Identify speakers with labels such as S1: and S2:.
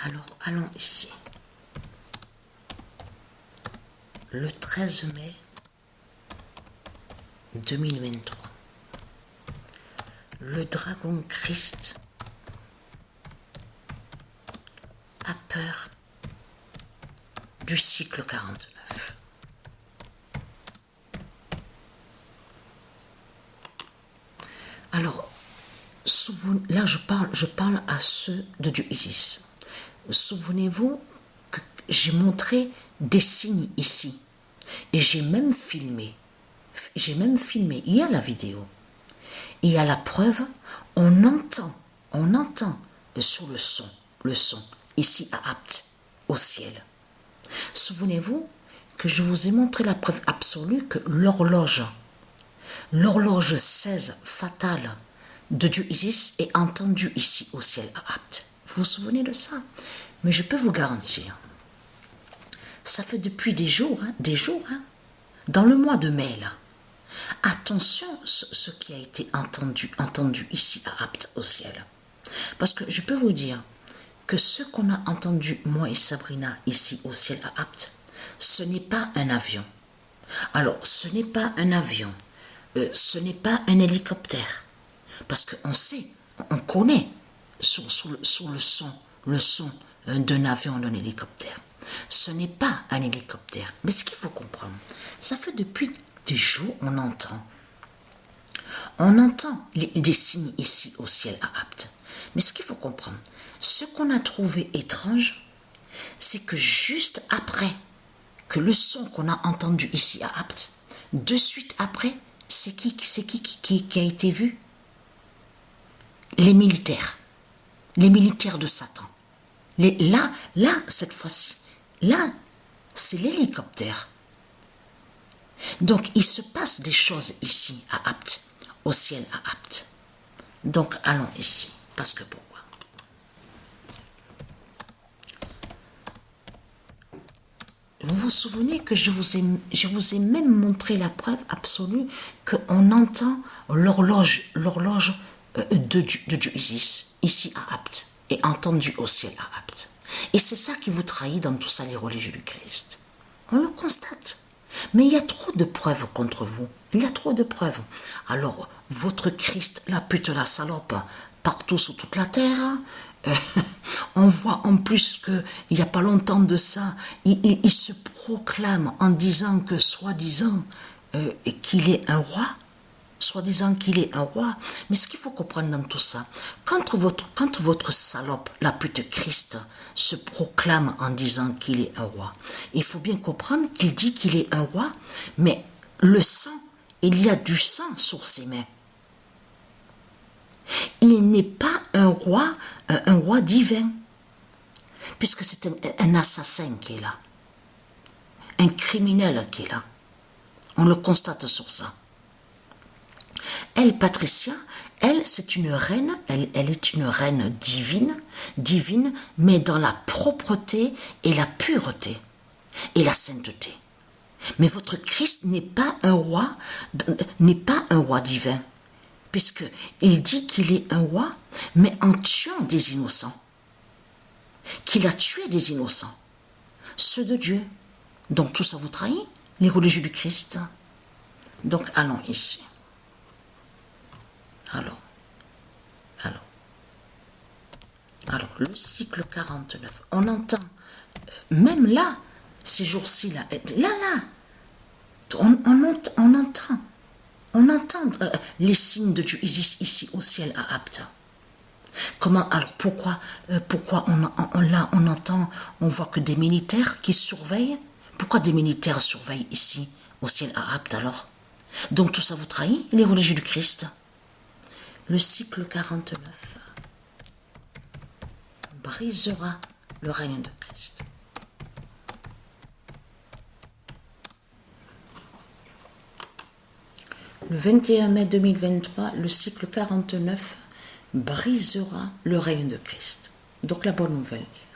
S1: Alors, allons ici. Le 13 mai 2023. Le dragon Christ a peur du cycle 49. Alors, là je parle à ceux de Dieu Isis. Souvenez-vous que j'ai montré des signes ici. Et j'ai même filmé. Il y a la vidéo. Il y a la preuve. On entend sur le son, ici à Apt, au ciel. Souvenez-vous que je vous ai montré la preuve absolue que l'horloge 16 fatale de Dieu Isis est entendue ici au ciel à Apt. Vous vous souvenez de ça? Mais je peux vous garantir, ça fait depuis des jours, dans le mois de mai, là. Attention ce qui a été entendu ici à Apt au ciel. Parce que je peux vous dire que ce qu'on a entendu, moi et Sabrina, ici au ciel à Apt, ce n'est pas un avion. Alors, ce n'est pas un avion, ce n'est pas un hélicoptère. Parce qu'on sait, on connaît sur le son d'un avion, d'un hélicoptère. Ce n'est pas un hélicoptère. Mais ce qu'il faut comprendre, ça fait depuis des jours, on entend des signes ici au ciel à Apt. Mais ce qu'il faut comprendre, ce qu'on a trouvé étrange, c'est que juste après que le son qu'on a entendu ici à Apt, de suite après, c'est qui a été vu? Les militaires de Satan. Là, cette fois-ci, là, c'est l'hélicoptère. Donc, il se passe des choses ici à Apt, au ciel à Apt. Donc, allons ici. Parce que pourquoi? Vous vous souvenez que je vous ai même montré la preuve absolue qu'on entend l'horloge de Dieu Isis, ici à Apt, et entendu au ciel à Apt. Et c'est ça qui vous trahit dans tout ça, les religieux du Christ. On le constate. Mais il y a trop de preuves contre vous. Il y a trop de preuves. Alors, votre Christ, la pute, la salope, partout sur toute la terre, on voit en plus qu'il n'y a pas longtemps de ça, il se proclame en disant que soi-disant qu'il est un roi. Soi-disant qu'il est un roi. Mais ce qu'il faut comprendre dans tout ça, quand votre salope, la pute Christ, se proclame en disant qu'il est un roi, il faut bien comprendre qu'il dit qu'il est un roi, mais le sang, il y a du sang sur ses mains. Il n'est pas un roi divin, puisque c'est un assassin qui est là, un criminel qui est là. On le constate sur ça. Elle, Patricia, elle, c'est une reine, elle est une reine divine, mais dans la propreté et la pureté et la sainteté. Mais votre Christ n'est pas un roi divin, puisqu'il dit qu'il est un roi, mais en tuant des innocents, qu'il a tué des innocents, ceux de Dieu. Donc tout ça vous trahit, les religieux du Christ. Donc allons ici. Alors, le cycle 49, on entend, même là, ces jours-ci, là, on entend les signes de Dieu ici au ciel à Apt. Comment, alors pourquoi on entend, on voit que des militaires qui surveillent? Pourquoi des militaires surveillent ici au ciel à Apt alors? Donc tout ça vous trahit, les religieux du Christ. Le cycle 49 brisera le règne de Christ. Le 21 mai 2023, le cycle 49 brisera le règne de Christ. Donc la bonne nouvelle est